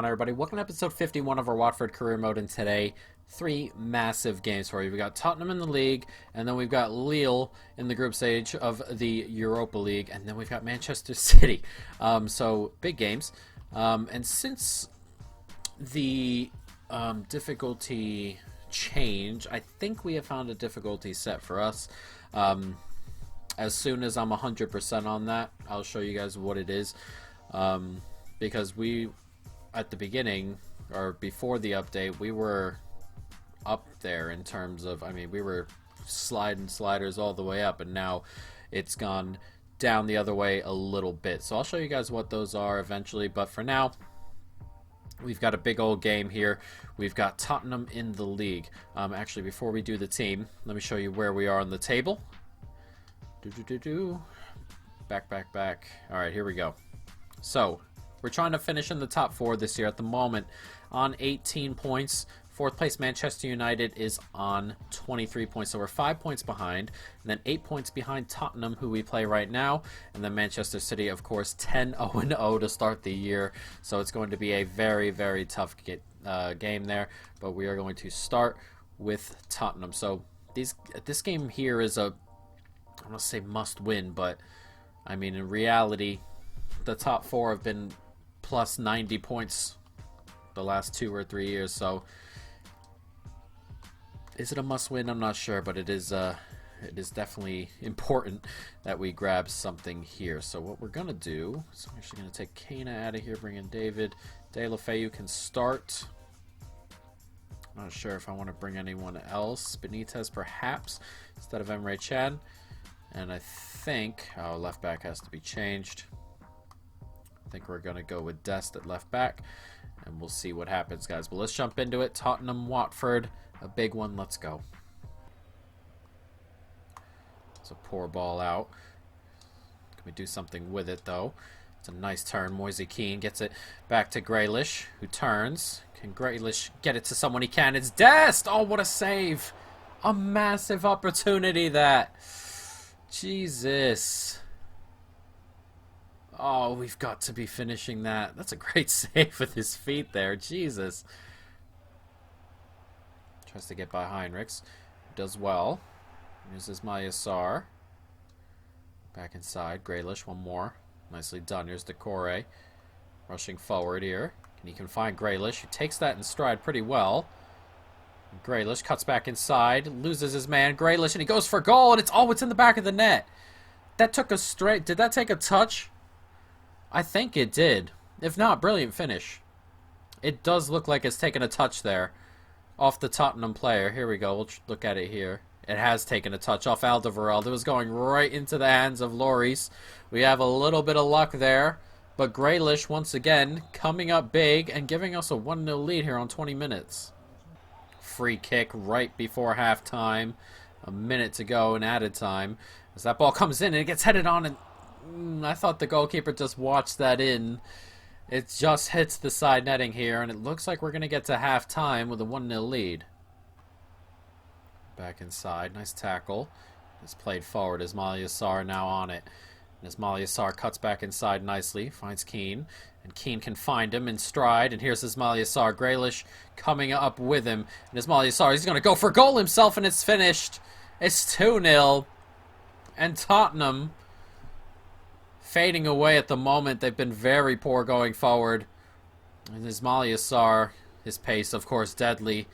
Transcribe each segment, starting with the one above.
on, everybody? Welcome to episode 51 of our Watford career mode, and today, three massive games for you. We got Tottenham in the league, and then we've got Lille in the group stage of the Europa League, and then we've got Manchester City. So, big games. And since the difficulty change, I think we have found a difficulty set for us. As soon as I'm 100% on that, I'll show you guys what it is. Because we, at the beginning, or before the update, we were up there in terms of, we were sliding sliders all the way up, and now it's gone down the other way a little bit. So I'll show you guys what those are eventually, but for now, we've got a big old game here. We've got Tottenham in the league. Actually, before we do the team, let me show you where we are on the table. Back. Alright, here we go. So, we're trying to finish in the top four this year at the moment on 18 points. Fourth place Manchester United is on 23 points. So we're 5 points behind. And then 8 points behind Tottenham, who we play right now. And then Manchester City, of course, 10-0-0 to start the year. So it's going to be a very, very tough game there. But we are going to start with Tottenham. So this game here is I don't want to say must win, but in reality, the top four have been plus 90 points the last 2 or 3 years, so is it a must win? I'm not sure, but it is definitely important that we grab something here. So what we're gonna do is I'm actually gonna take Kana out of here, bring in David. De La Feu can start. I'm not sure if I want to bring anyone else. Benitez perhaps instead of Emre Can. And I think left back has to be changed. I think we're going to go with Dest at left back, and we'll see what happens, guys. But let's jump into it. Tottenham, Watford, a big one. Let's go. It's a poor ball out. Can we do something with it, though? It's a nice turn. MOISE KEAN gets it back to Grealish, who turns. Can Grealish get it to someone? He can. It's Dest! Oh, what a save! A massive opportunity, that. Jesus. Oh, we've got to be finishing that. That's a great save with his feet there. Jesus. Tries to get by Heinrichs. Does well. Here's MOISE. Back inside. Grealish, one more. Nicely done. Here's Decore. Rushing forward here. And he can find Grealish, who takes that in stride pretty well. Grealish cuts back inside. Loses his man. Grealish, and he goes for goal, and it's in the back of the net. That took a straight... Did that take a touch? I think it did. If not, brilliant finish. It does look like it's taken a touch there off the Tottenham player. Here we go. We'll look at it here. It has taken a touch off Alderweireld. It was going right into the hands of Lloris. We have a little bit of luck there. But Grealish, once again, coming up big and giving us a 1-0 lead here on 20 minutes. Free kick right before halftime. A minute to go in added time. As that ball comes in and it gets headed on, and I thought the goalkeeper just watched that in. It just hits the side netting here, and it looks like we're going to get to halftime with a 1-0 lead. Back inside. Nice tackle. It's played forward as MOISE now on it. And as MOISE cuts back inside nicely, finds Kean. And Kean can find him in stride. And here's his MOISE. Grealish coming up with him. And his MOISE, he's going to go for goal himself, and it's finished. It's 2-0. And Tottenham fading away at the moment. They've been very poor going forward. And his MOISE, his pace, of course, deadly.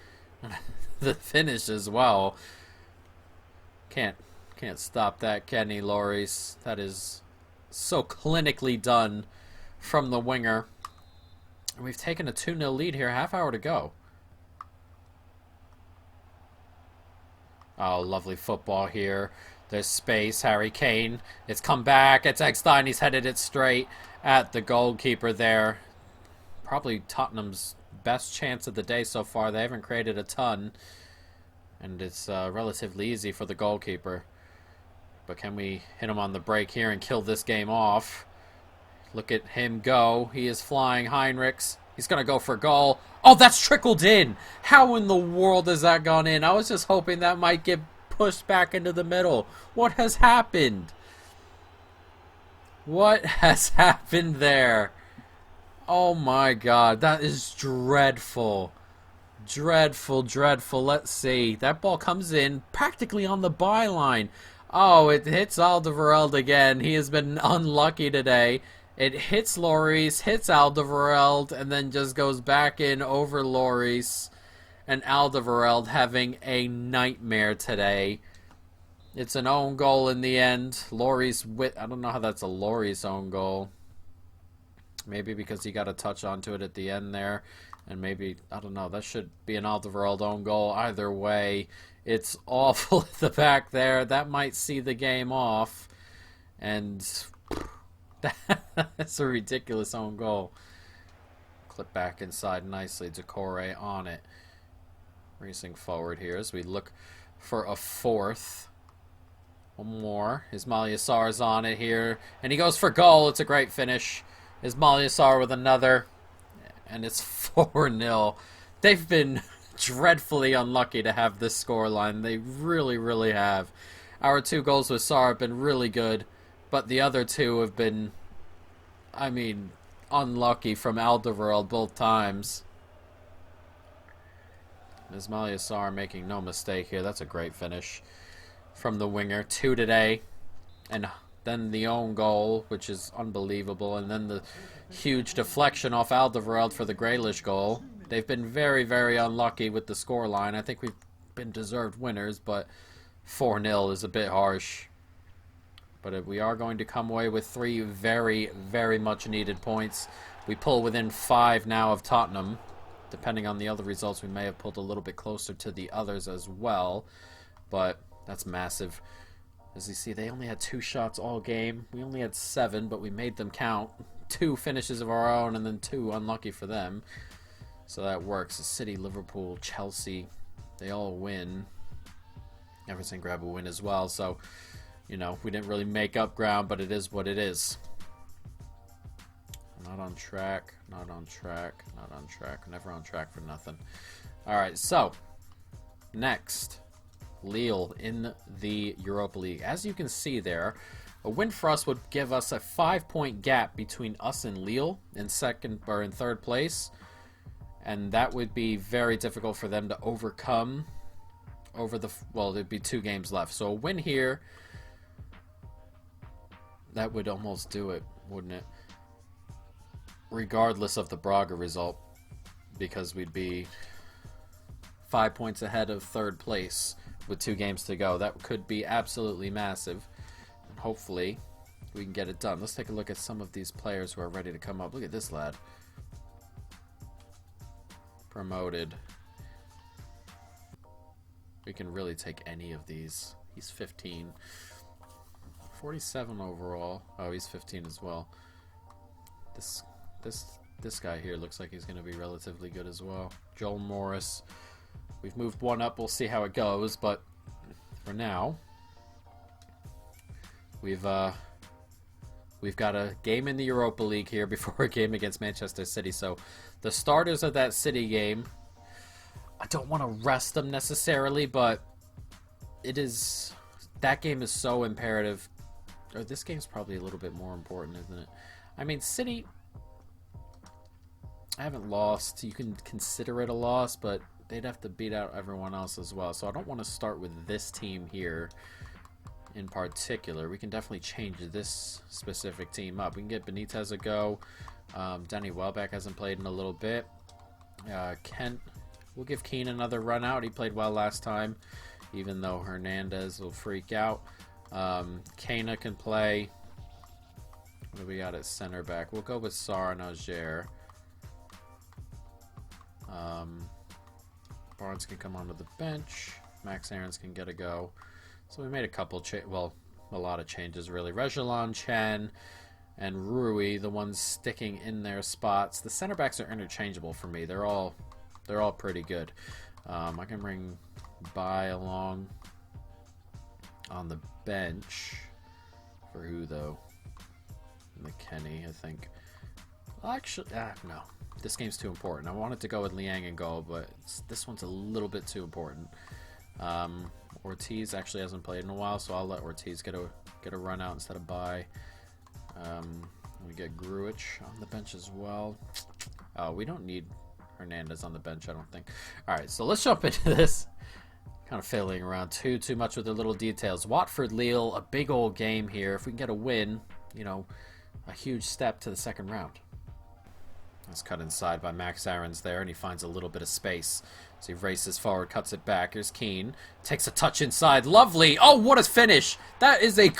The finish as well. Can't stop that, can he, Lloris? That is so clinically done from the winger. And we've taken a 2-0 lead here. Half hour to go. Oh, lovely football here. There's space. Harry Kane. It's come back. It's Eckstein. He's headed it straight at the goalkeeper there. Probably Tottenham's best chance of the day so far. They haven't created a ton. And it's relatively easy for the goalkeeper. But can we hit him on the break here and kill this game off? Look at him go. He is flying. Heinrichs. He's going to go for goal. Oh, that's trickled in. How in the world has that gone in? I was just hoping that might get pushed back into the middle. What has happened? What has happened there? Oh my god, that is dreadful. Dreadful, dreadful. Let's see. That ball comes in practically on the byline. Oh, it hits Alderweireld again. He has been unlucky today. It hits Lloris, hits Alderweireld, and then just goes back in over Lloris. And Alderweireld having a nightmare today. It's an own goal in the end. Lloris I don't know how that's a Lloris own goal. Maybe because he got a touch onto it at the end there. And maybe, I don't know, that should be an Alderweireld own goal. Either way, it's awful at the back there. That might see the game off. And that's a ridiculous own goal. Clip back inside nicely. Decore on it. Racing forward here as we look for a fourth. One more. Ismail Yassar's on it here. And he goes for goal. It's a great finish. Ismail Yassar with another. And it's 4-0. They've been dreadfully unlucky to have this scoreline. They really, really have. Our 2 goals with Sarr have been really good. But the other 2 have been, I mean, unlucky from Alderweireld both times. Ismail Yassar making no mistake here. That's a great finish from the winger. 2 today. And then the own goal, which is unbelievable. And then the huge deflection off Alderweireld for the Grealish goal. They've been very, very unlucky with the scoreline. I think we've been deserved winners, but 4-0 is a bit harsh. But we are going to come away with 3 very, very much needed points. We pull within 5 now of Tottenham. Depending on the other results, we may have pulled a little bit closer to the others as well. But that's massive. As you see, they only had 2 shots all game. We only had 7, but we made them count. 2 finishes of our own and then 2 unlucky for them. So that works. City, Liverpool, Chelsea, they all win. Everton grab a win as well. So, you know, we didn't really make up ground, but it is what it is. Not on track, not on track, not on track. Never on track for nothing. Alright, so, next, Lille in the Europa League. As you can see there, a win for us would give us a 5-point gap between us and Lille in third place. And that would be very difficult for them to overcome well, there'd be 2 games left. So a win here, that would almost do it, wouldn't it? Regardless of the Braga result, because we'd be 5 points ahead of third place with 2 games to go. That could be absolutely massive. And hopefully, we can get it done. Let's take a look at some of these players who are ready to come up. Look at this lad. Promoted. We can really take any of these. He's 15. 47 overall. Oh, he's 15 as well. This guy here looks like he's going to be relatively good as well. Joel Morris. We've moved 1 up. We'll see how it goes, but for now, we've got a game in the Europa League here before a game against Manchester City. So the starters of that City game, I don't want to rest them necessarily, but that game is so imperative. Or this game's probably a little bit more important, isn't it? I mean, City, I haven't lost. You can consider it a loss, but they'd have to beat out everyone else as well. So I don't want to start with this team here in particular. We can definitely change this specific team up. We can get Benitez a go. Danny Welbeck hasn't played in a little bit. Kent, we'll give Keane another run out. He played well last time, even though Hernandez will freak out. Kana can play. What do we got at center back? We'll go with Sarr and Auger. Barnes can come onto the bench. Max Aarons can get a go. So we made a couple, a lot of changes really. Reguilon, Chen, and Rui, the ones sticking in their spots. The center backs are interchangeable for me. They're all pretty good. I can bring Bai along on the bench. For who though? McKennie, I think. Well, actually, no. This game's too important. I wanted to go with Liang and goal, but this one's a little bit too important. Ortiz actually hasn't played in a while, so I'll let Ortiz get a run out instead of Bai. We get Gruich on the bench as well. Oh, we don't need Hernandez on the bench, I don't think. Alright, so let's jump into this. Kind of failing around too much with the little details. Watford Lille, a big old game here. If we can get a win, you know, a huge step to the second round. It's cut inside by Max Aarons there, and he finds a little bit of space. So he races forward, cuts it back. Here's Keane. Takes a touch inside. Lovely. Oh, what a finish. That is a...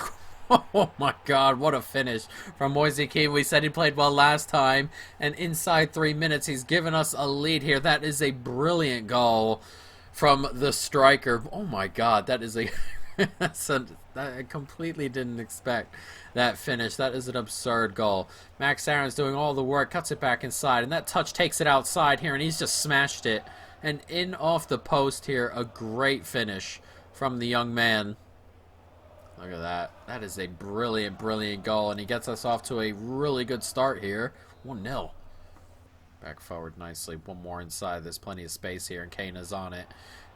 Oh my god, what a finish from Moise Kean. We said he played well last time, and inside 3 minutes he's given us a lead here. That is a brilliant goal from the striker. Oh my god, that is a... I completely didn't expect that finish. That is an absurd goal. Max Aarons doing all the work, cuts it back inside, and that touch takes it outside here, and he's just smashed it. And in off the post here, a great finish from the young man. Look at that. That is a brilliant, brilliant goal, and he gets us off to a really good start here. 1-0. Back forward nicely. One more inside. There's plenty of space here, and Kane's on it.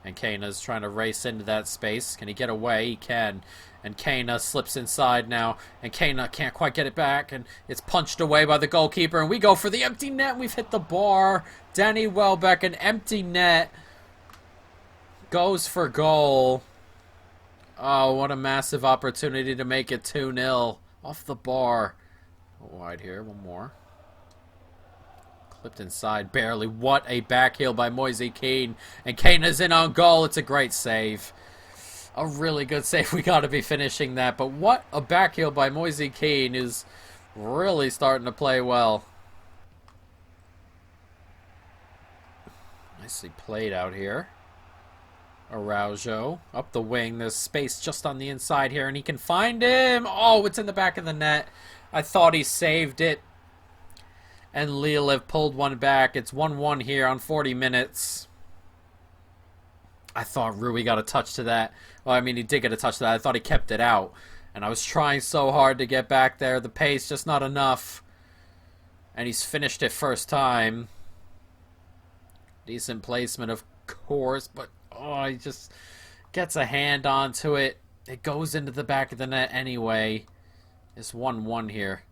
And Kane's trying to race into that space. Can he get away? He can. And Kane slips inside now. And Kane can't quite get it back. And it's punched away by the goalkeeper. And we go for the empty net. We've hit the bar. Danny Welbeck, an empty net. Goes for goal. Oh, what a massive opportunity to make it 2-0. Off the bar. Wide here. One more. Clipped inside barely. What a back heel by Moise Kean. And Kane is in on goal. It's a great save. A really good save. We got to be finishing that. But what a back heel by Moise Kean is really starting to play well. Nicely played out here. Araujo up the wing. There's space just on the inside here, and he can find him. Oh, it's in the back of the net. I thought he saved it. And Lille have pulled one back. It's 1-1 here on 40 minutes. I thought Rui got a touch to that. Well, I mean, he did get a touch to that. I thought he kept it out. And I was trying so hard to get back there. The pace just not enough. And he's finished it first time. Decent placement, of course, but oh, he just gets a hand onto it. It goes into the back of the net anyway. It's 1-1 here.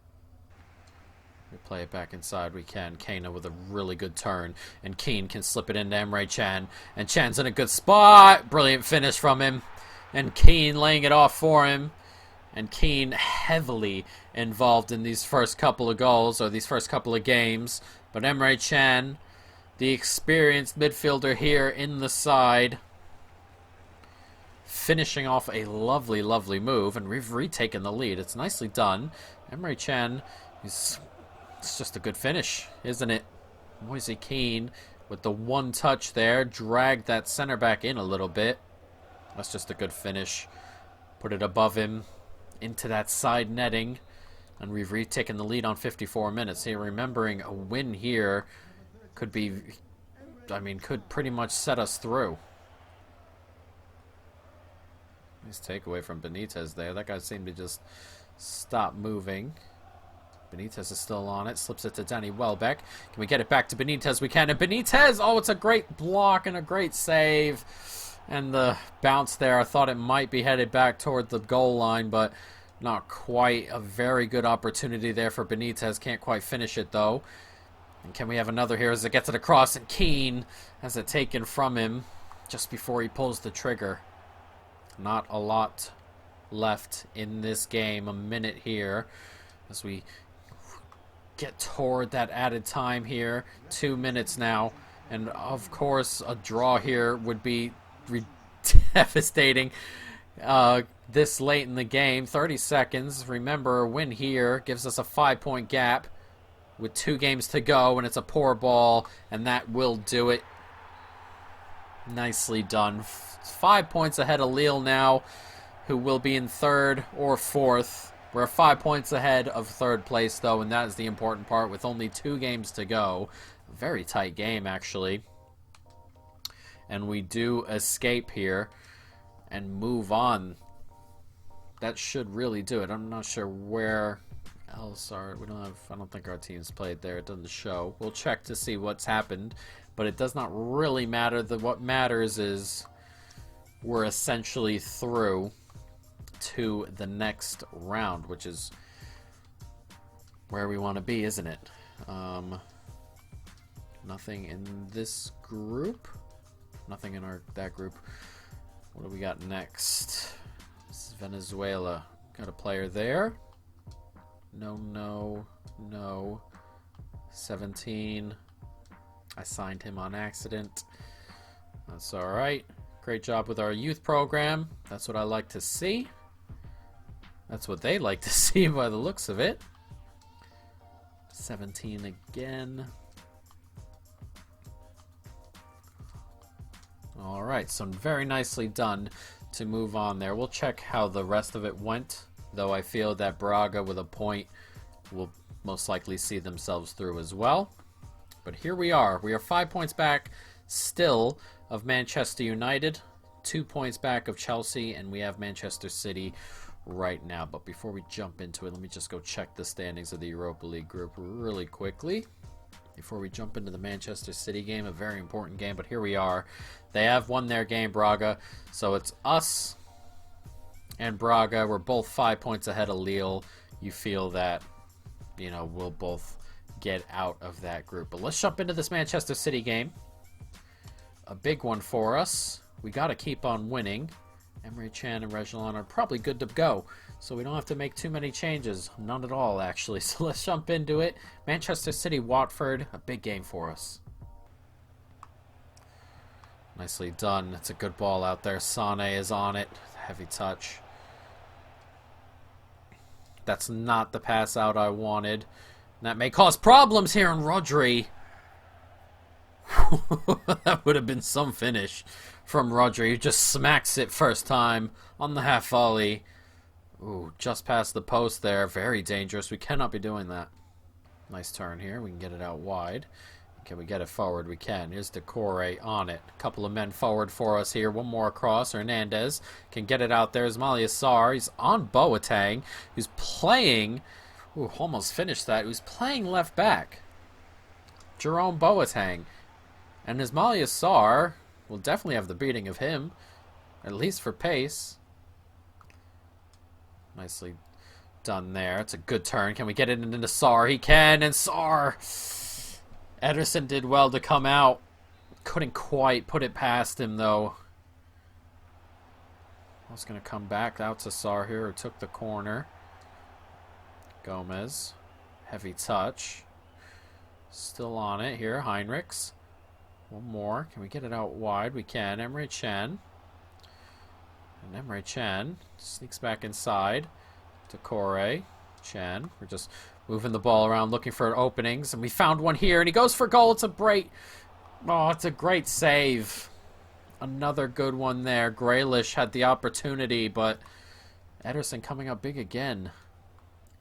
We play it back inside. We can. Kane with a really good turn. And Keane can slip it into Emre Can. And Chan's in a good spot. Brilliant finish from him. And Keane laying it off for him. And Keane heavily involved in these first couple of goals, or these first couple of games. But Emre Can, the experienced midfielder here in the side, finishing off a lovely, lovely move, and we've retaken the lead. It's nicely done. Emre Can, it's just a good finish, isn't it? Moise Kean with the one touch there, dragged that center back in a little bit. That's just a good finish. Put it above him, into that side netting, and we've retaken the lead on 54 minutes. Here, remembering a win here could be, I mean, could pretty much set us through. Nice takeaway from Benitez there. That guy seemed to just stop moving. Benitez is still on it. Slips it to Danny Welbeck. Can we get it back to Benitez? We can. And Benitez! Oh, it's a great block and a great save. And the bounce there, I thought it might be headed back toward the goal line, but not quite. A very good opportunity there for Benitez. Can't quite finish it, though. And can we have another here as it gets it across? And Keane has it taken from him just before he pulls the trigger. Not a lot left in this game. A minute here as we get toward that added time here. 2 minutes now. And, of course, a draw here would be devastating this late in the game. 30 seconds. Remember, a win here gives us a 5-point gap with 2 games to go, and it's a poor ball, and that will do it. Nicely done. 5 points ahead of Lille now, who will be in 3rd or 4th. We're 5 points ahead of 3rd place, though, and that is the important part with only 2 games to go. Very tight game, actually. And we do escape here and move on. That should really do it. I'm not sure where else are we don't have. I don't think our team's played there. It doesn't show. We'll check to see what's happened, but it does not really matter. What matters is we're essentially through to the next round, which is where we want to be, isn't it? Nothing in this group. Nothing in that group. What do we got next? This is Venezuela. Got a player there. No. 17. I signed him on accident. That's alright. Great job with our youth program. That's what I like to see. That's what they like to see by the looks of it. 17 again. Alright, so very nicely done to move on there. We'll check how the rest of it went, though I feel that Braga with a point will most likely see themselves through as well. But here we are. We are 5 points back still of Manchester United, 2 points back of Chelsea, and we have Manchester City right now. But before we jump into it, let me just go check the standings of the Europa League group really quickly. Before we jump into the Manchester City game, a very important game, but here we are. They have won their game, Braga, so it's us and Braga. We're both 5 points ahead of Lille. You feel that, you know, we'll both get out of that group. But let's jump into this Manchester City game. A big one for us. We got to keep on winning. Emre Can and Reguilon are probably good to go, so we don't have to make too many changes. None at all, actually. So let's jump into it. Manchester City, Watford, a big game for us. Nicely done. It's a good ball out there. Sane is on it. Heavy touch. That's not the pass out I wanted. That may cause problems here in Rodri. That would have been some finish from Rodri, who just smacks it first time on the half volley. Ooh, just past the post there. Very dangerous. We cannot be doing that. Nice turn here. We can get it out wide. Can we get it forward? We can. Here's Decore on it. A couple of men forward for us here. One more across. Hernandez can get it out there. Ismail Sarr. He's on Boateng, who's playing... Ooh, almost finished that. Who's playing left back. Jerome Boateng. And Ismail Sarr will definitely have the beating of him, at least for pace. Nicely done there. It's a good turn. Can we get it into Sarr? He can, and Sarr. Ederson did well to come out. Couldn't quite put it past him, though. I was going to come back out to Sarr here, who took the corner. Gomez. Heavy touch. Still on it here. Heinrichs. One more. Can we get it out wide? We can. Emre Can. And Emre Can sneaks back inside. Decore. Can. We're just moving the ball around looking for openings. And we found one here. And he goes for goal. It's a great... Oh, it's a great save. Another good one there. Grealish had the opportunity, but Ederson coming up big again.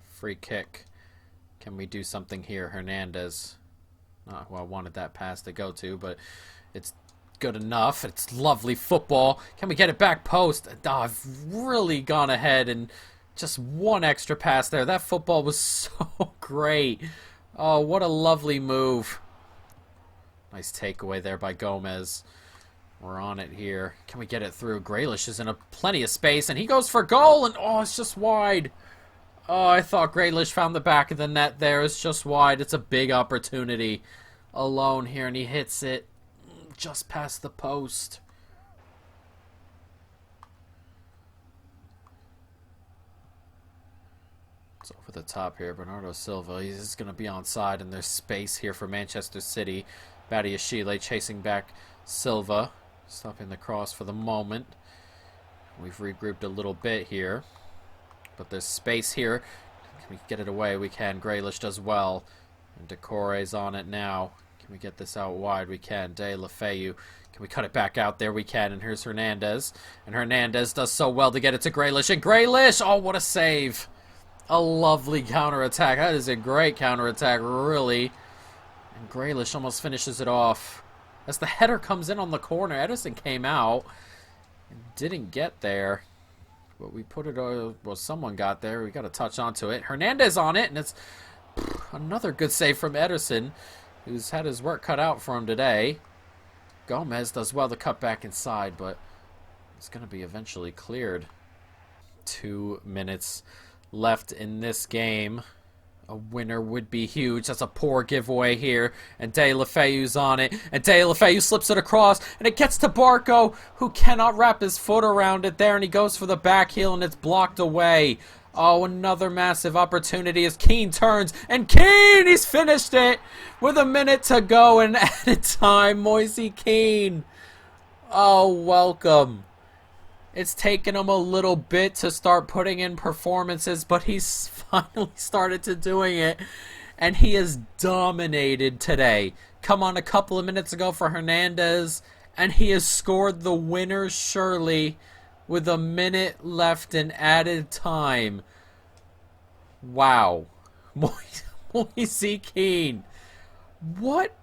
Free kick. Can we do something here? Hernandez. Not who I wanted that pass to go to, but it's good enough. It's lovely football. Can we get it back post? Oh, I've really gone ahead and just one extra pass there. That football was so great. Oh, what a lovely move. Nice takeaway there by Gomez. We're on it here. Can we get it through? Grealish is in plenty of space, and he goes for goal, and oh, it's just wide. Oh, I thought Grealish found the back of the net there. It's just wide. It's a big opportunity alone here, and he hits it just past the post. It's over the top here. Bernardo Silva, he's going to be onside, and there's space here for Manchester City. Badiashile chasing back Silva, stopping the cross for the moment. We've regrouped a little bit here. But there's space here. Can we get it away? We can. Grealish does well. And Decore's on it now. Can we get this out wide? We can. De La Feu. Can we cut it back out there? We can. And here's Hernandez. And Hernandez does so well to get it to Grealish. And Grealish! Oh, what a save. A lovely counterattack. That is a great counterattack, really. And Grealish almost finishes it off. As the header comes in on the corner, Ederson came out and didn't get there. But we put it, well, someone got there. We got to touch onto it. Hernandez on it, and it's another good save from Ederson, who's had his work cut out for him today. Gomez does well to cut back inside, but it's going to be eventually cleared. 2 minutes left in this game. A winner would be huge. That's a poor giveaway here. And De La Feu's on it. And De La Feu slips it across. And it gets to Barco, who cannot wrap his foot around it there. And he goes for the back heel, and it's blocked away. Oh, another massive opportunity as Keane turns. And Keane, he's finished it with a minute to go and added time. MOISE KEAN. Oh, welcome. It's taken him a little bit to start putting in performances, but he's finally started to doing it, and he has dominated today. Come on a couple of minutes ago for Hernandez, and he has scored the winner surely with a minute left in added time. Wow. MOISE KEAN. What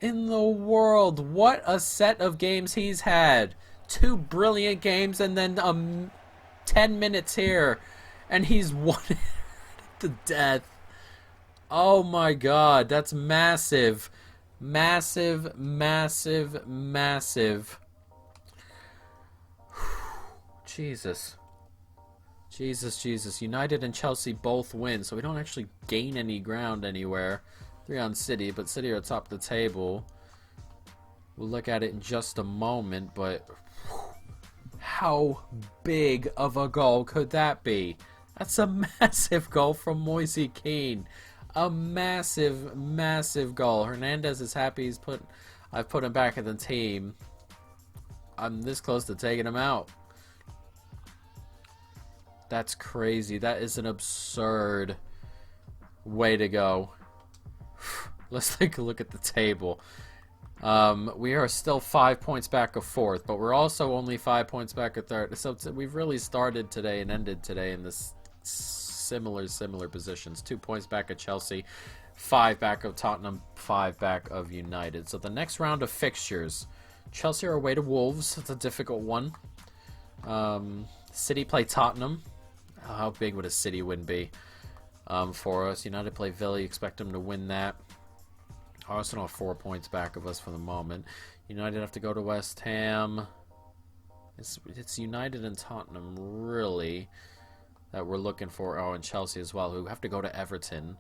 in the world? What a set of games he's had. 2 brilliant games and then 10 minutes here, and he's won it to death. Oh my god, that's massive. Massive, massive, massive. Jesus. Jesus. United and Chelsea both win, so we don't actually gain any ground anywhere. 3 on City, but City are atop the table. We'll look at it in just a moment, but how big of a goal could that be? That's a massive goal from MOISE KEAN. A massive, massive goal. Hernandez is happy I've put him back in the team. I'm this close to taking him out. That's crazy. That is an absurd way to go. Let's take a look at the table. We are still 5 points back of 4th, but we're also only 5 points back of 3rd. So we've really started today and ended today in this similar positions. 2 points back of Chelsea, 5 back of Tottenham, 5 back of United. So the next round of fixtures, Chelsea are away to Wolves. It's a difficult one. City play Tottenham. How big would a City win be for us? United play Villa. You expect them to win that. Arsenal are 4 points back of us for the moment. United have to go to West Ham. It's United and Tottenham, really, that we're looking for. Oh, and Chelsea as well, who have to go to Everton.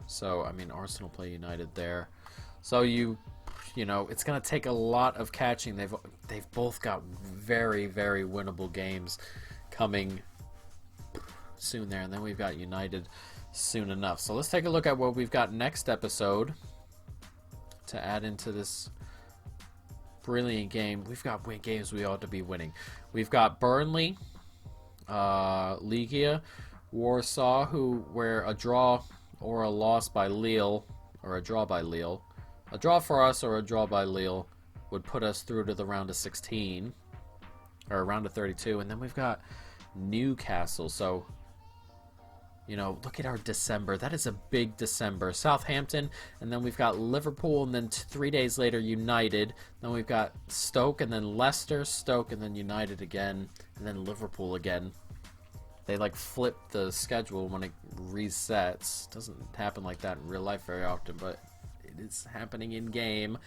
So, I mean, Arsenal play United there. So, you know, it's going to take a lot of catching. They've both got very, very winnable games coming soon there, and then we've got United soon enough. So let's take a look at what we've got next episode to add into this brilliant game. We've got games we ought to be winning. We've got Burnley, Legia, Warsaw, where a draw or a loss by Lille, or a draw by Lille, a draw for us or a draw by Lille would put us through to the round of 16, or round of 32, and then we've got Newcastle. So, you know, look at our December. That is a big December. Southampton, and then we've got Liverpool, and then 3 days later, United. Then we've got Stoke, and then Leicester, Stoke, and then United again, and then Liverpool again. They, like, flip the schedule when it resets. Doesn't happen like that in real life very often, but it is happening in game.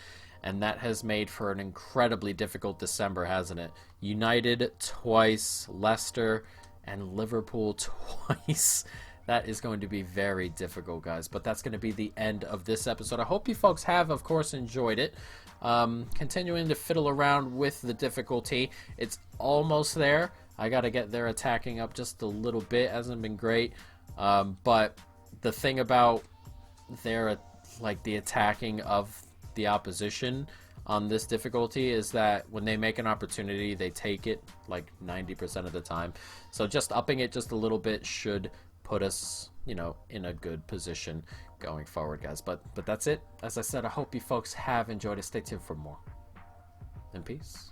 And that has made for an incredibly difficult December, hasn't it? United twice, Leicester, and Liverpool twice. That is going to be very difficult, guys. But that's going to be the end of this episode. I hope you folks have, of course, enjoyed it. Continuing to fiddle around with the difficulty. It's almost there. I got to get their attacking up just a little bit. Hasn't been great. But the thing about their, like, the attacking of the opposition on this difficulty is that when they make an opportunity, they take it like 90% of the time. So just upping it just a little bit should put us, you know, in a good position going forward, guys. But that's it. As I said, I hope you folks have enjoyed it. Stay tuned for more. And peace.